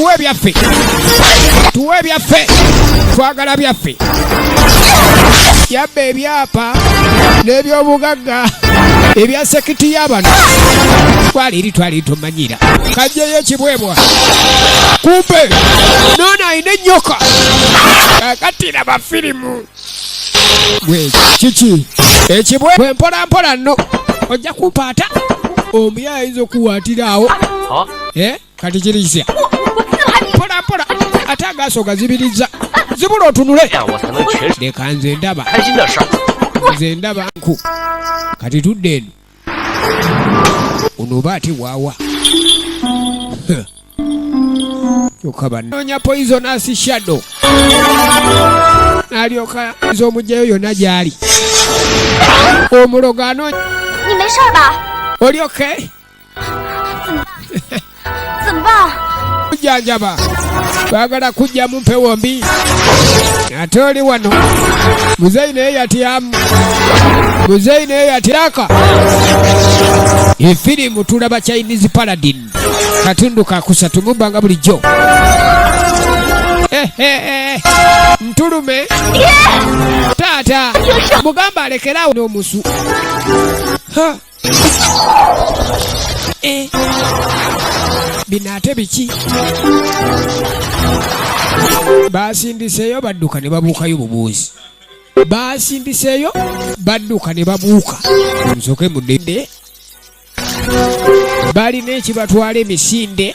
tuwe byaffe. Tuwe byaffe. Twagala byaffe. Yabba ebyapa n'ebyobugagga ebya sekiti y'abano. Twali tumanyira. Kajjeyo ekibwebwa. Kumbe nono ayina ennyoka. Akatira bafirimu. Gwe kiki? Ekibwebwa mpola nno. Ojja kumpaata. Omuya ayinza okuwaatira awo. Kati kirisya. Mpola. Ate agaasoga zibiriza. Zibula otunule. Leka nze ndaba. Nze ndaba nku. Kati tudde eno. Onoba ate waawa. Kyokka banoonya poisonous shadow. N'alyoka z'omugyayo yonna gy'ali. Omulogo anoonya. Ni没事吧? Oli okay? 怎么办? Kujanjaba. Baagala kujja mu mpewo mbi. Ate oli wano. Muzeyi naye yatyamu. Muzeyi naye yatyaka. Efirimu tulaba Chinese Paladin. Katundu kakusatu mubbanga bulijjo. Ntulume. Taata. Mugamba alekerawo n'omusu. Bino ate biki? Baasindiseeyo badduka ne babuukayo bubuuzi. Baasindiseeyo badduka ne babuuka. Nsooke mudde. Balina ekibatwala emisinde.